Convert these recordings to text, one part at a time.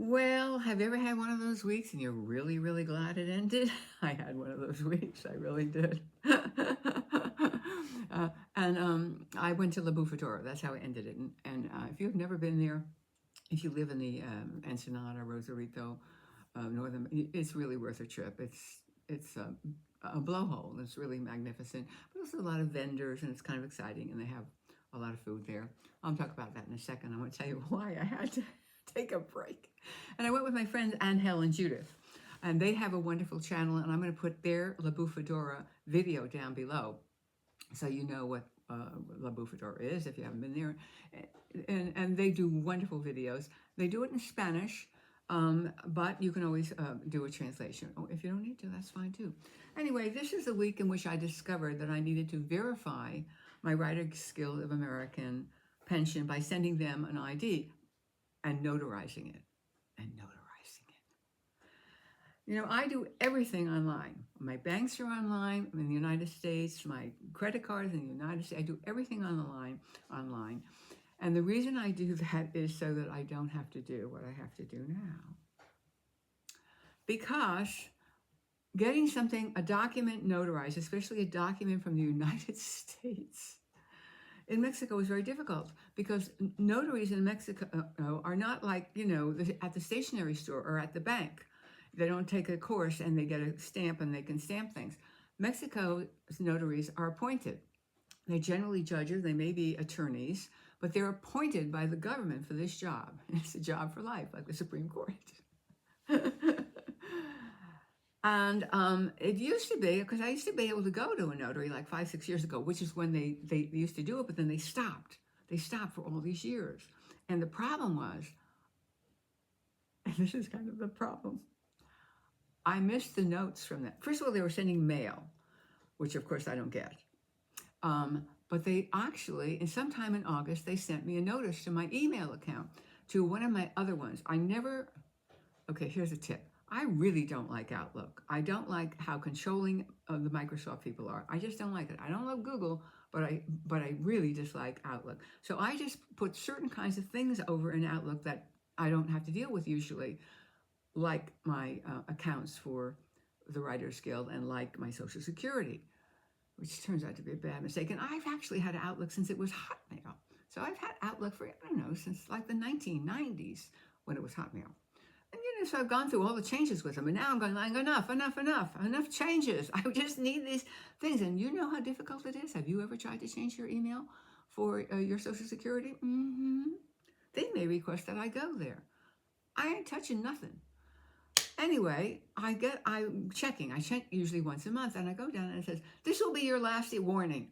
Well, have you ever had one of those weeks and you're really, really glad it ended? I had one of those weeks. I really did. And I went to La Bufadora. That's how I ended it. And if you've never been there, if you live in the Ensenada, Rosarito, northern, it's really worth a trip. It's a blowhole. It's really magnificent. But also a lot of vendors, and it's kind of exciting. And they have a lot of food there. I'll talk about that in a second. I want to tell you why I had to take a break. And I went with my friends Angel and Judith. And they have a wonderful channel, and I'm going to put their La Bufadora video down below so you know what La Bufadora is if you haven't been there. And they do wonderful videos. They do it in Spanish, but you can always do a translation. Oh, if you don't need to, that's fine too. Anyway, this is the week in which I discovered that I needed to verify my Writers Guild of American pension by sending them an ID and notarizing it. You know, I do everything online. My banks are online. I'm in the United States. My credit card is in the United States. I do everything on the line, online. And the reason I do that is so that I don't have to do what I have to do now. Because getting something, a document notarized, especially a document from the United States, in Mexico is very difficult because notaries in Mexico are not like, you know, at the stationery store or at the bank. They don't take a course and they get a stamp and they can stamp things. Mexico's notaries are appointed. They're generally judges, they may be attorneys, but they're appointed by the government for this job. It's a job for life, like the Supreme Court. And it used to be, because I used to be able to go to a notary like 5-6 years ago, which is when they used to do it, but then they stopped. They stopped for all these years. And the problem was, and this is kind of the problem, I missed the notes from that. First of all, they were sending mail, which of course I don't get. But they actually, and sometime in August, they sent me a notice to my email account, to one of my other ones. Okay, here's a tip. I really don't like Outlook. I don't like how controlling the Microsoft people are. I just don't like it. I don't love Google, but I really dislike Outlook. So I just put certain kinds of things over in Outlook that I don't have to deal with usually, like my accounts for the Writers Guild and like my Social Security, which turns out to be a bad mistake. And I've actually had Outlook since it was Hotmail. So I've had Outlook for, I don't know, since like the 1990s when it was Hotmail. And you know, so I've gone through all the changes with them. And now I'm going, like, enough changes. I just need these things. And you know how difficult it is. Have you ever tried to change your email for your Social Security? They may request that I go there. I ain't touching nothing. Anyway, I'm checking. I check usually once a month, and I go down and it says, "This will be your last warning."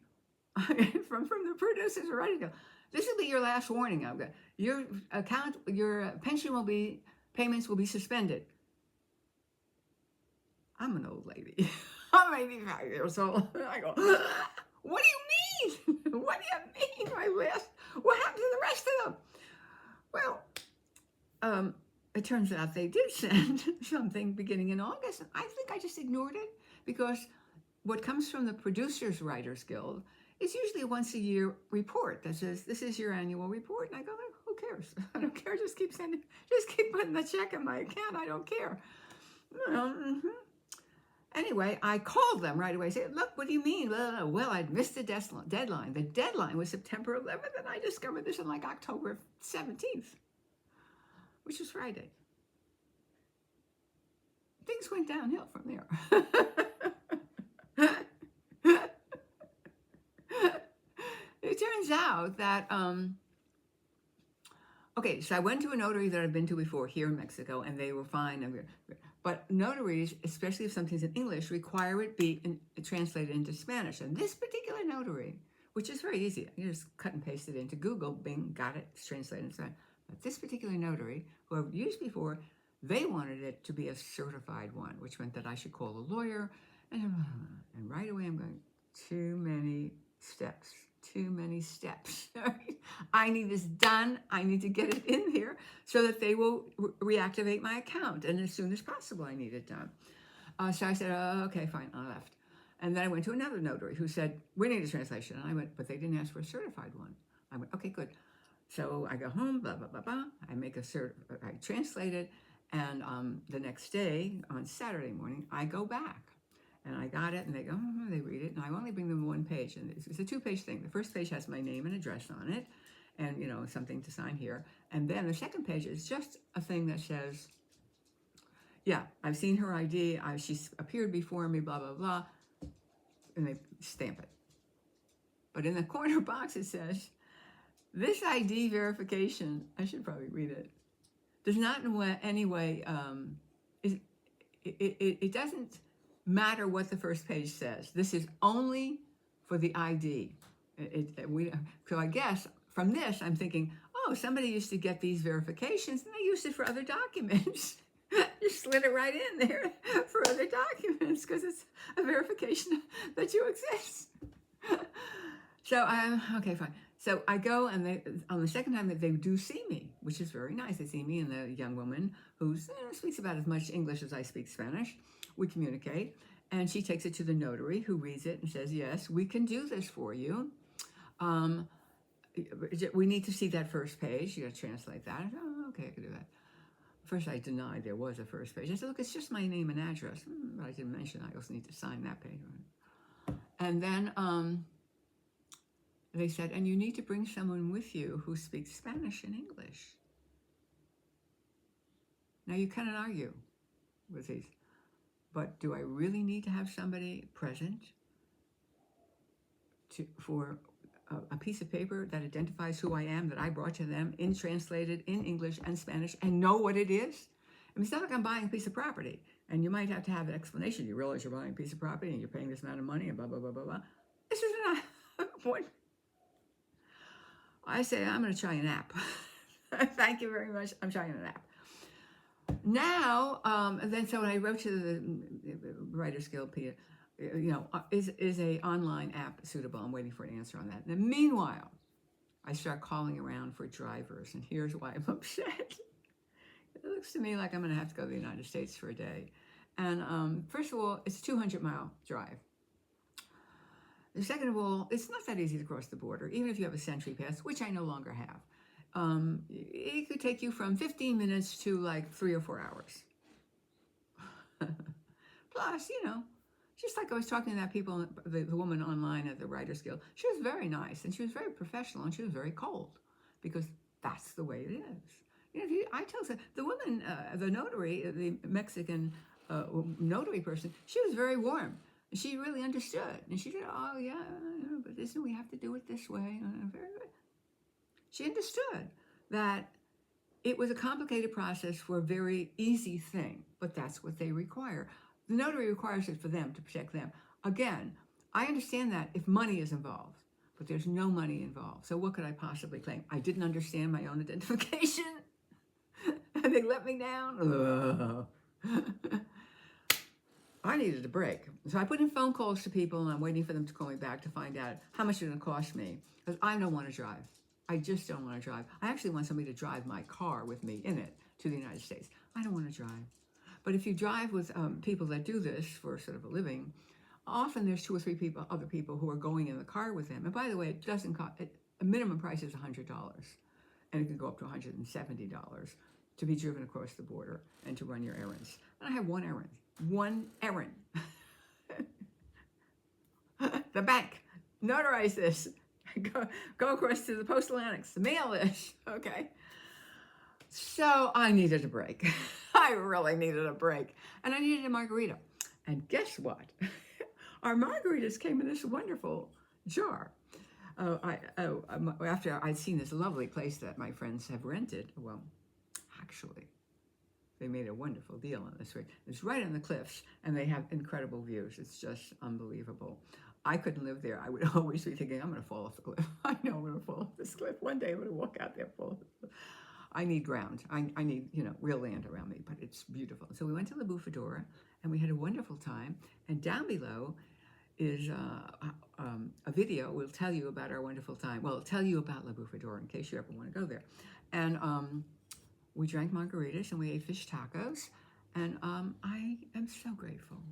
from the producers ready to go. This will be your last warning. I've got your account, your payments will be suspended. I'm an old lady. I'm 85 years old. I go, what do you mean? What do you mean, my list? What happened to the rest of them? Well, it turns out they did send something beginning in August. I think I just ignored it because what comes from the Producers Writers Guild is usually a once a year report that says, this is your annual report. And I go, who cares? I don't care. Just keep putting the check in my account. I don't care. Anyway, I called them right away. I said, look, what do you mean? Well, I'd missed the deadline. The deadline was September 11th, and I discovered this on like October 17th. Which was Friday. Things went downhill from there. It turns out that, okay, so I went to a notary that I've been to before here in Mexico, and they were fine. But notaries, especially if something's in English, require it be translated into Spanish. And this particular notary, which is very easy, you just cut and paste it into Google, bing, got it, it's translated into Spanish. But this particular notary, who I've used before, they wanted it to be a certified one, which meant that I should call a lawyer. And right away I'm going, too many steps. I need this done. I need to get it in here so that they will reactivate my account. And as soon as possible, I need it done. So I said, okay, fine, I left. And then I went to another notary who said, we need a translation. And I went, but they didn't ask for a certified one. I went, okay, good. So I go home, blah, blah, blah, blah. I make I translate it. And the next day, on Saturday morning, I go back. And I got it, and they go, they read it. And I only bring them one page. And it's a 2-page thing. The first page has my name and address on it, and, something to sign here. And then the second page is just a thing that says, yeah, I've seen her ID. She's appeared before me, blah, blah, blah. And they stamp it. But in the corner box, it says, this ID verification, I should probably read it, does not in any way, it doesn't matter what the first page says. This is only for the ID. So I guess from this, I'm thinking, oh, somebody used to get these verifications and they used it for other documents. You slid it right in there for other documents because it's a verification that you exist. So okay, fine. So I go, and on the second time that they do see me, which is very nice. They see me and the young woman who speaks about as much English as I speak Spanish. We communicate, and she takes it to the notary, who reads it and says, yes, we can do this for you. We need to see that first page. You got to translate that. Oh, okay, I can do that. First, I denied there was a first page. I said, look, it's just my name and address. But I didn't mention I also need to sign that page. And then they said, and you need to bring someone with you who speaks Spanish and English. Now, you cannot argue with these, but do I really need to have somebody present for a piece of paper that identifies who I am, that I brought to them, translated in English and Spanish, and know what it is? I mean, it's not like I'm buying a piece of property, and you might have to have an explanation. You realize you're buying a piece of property, and you're paying this amount of money, and blah, blah, blah, blah, blah. This is not what I say. I'm going to try an app. Thank you very much. I'm trying an app. Now, so when I wrote to the Writers Guild, is a online app suitable? I'm waiting for an answer on that. And then meanwhile, I start calling around for drivers, and here's why I'm upset. It looks to me like I'm going to have to go to the United States for a day. And first of all, it's a 200-mile drive. Second of all, it's not that easy to cross the border, even if you have a Sentry Pass, which I no longer have. It could take you from 15 minutes to like 3 or 4 hours. Plus, just like I was talking to the woman online at the Writers Guild, she was very nice, and she was very professional, and she was very cold, because that's the way it is. I tell the woman, the notary, the Mexican notary person, she was very warm. She really understood, and she said, oh yeah, but we have to do it this way. Very good. She understood that it was a complicated process for a very easy thing, but that's what they require. The notary requires it for them, to protect them. Again, I understand that if money is involved, but there's no money involved. So what could I possibly claim? I didn't understand my own identification, and they let me down. I needed a break. So I put in phone calls to people, and I'm waiting for them to call me back to find out how much it's going to cost me, because I don't want to drive. I just don't want to drive. I actually want somebody to drive my car with me in it to the United States. I don't want to drive. But if you drive with people that do this for sort of a living, often there's 2 or 3 other people who are going in the car with them. And by the way, it doesn't cost, a minimum price is $100. And it can go up to $170 to be driven across the border and to run your errands. And I have one errand. One errand. The bank. Notarize this. Go across to the postal annex. Mail this. Okay. So I needed a break. I really needed a break. And I needed a margarita. And guess what? Our margaritas came in this wonderful jar. After I'd seen this lovely place that my friends have rented, well, actually, they made a wonderful deal on this. It's right on the cliffs, and they have incredible views. It's just unbelievable. I couldn't live there. I would always be thinking, I'm going to fall off the cliff. I know I'm going to fall off this cliff. One day I'm going to walk out there and fall off the cliff. I need ground. I need, real land around me, but it's beautiful. So we went to the Bufadora, and we had a wonderful time. And down below is a video. We'll tell you about our wonderful time. Well, it'll tell you about La Bufadora in case you ever want to go there. And we drank margaritas, and we ate fish tacos. And I am so grateful.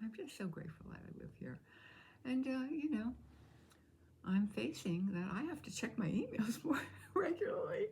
I'm just so grateful that I live here. And, I'm facing that I have to check my emails more regularly.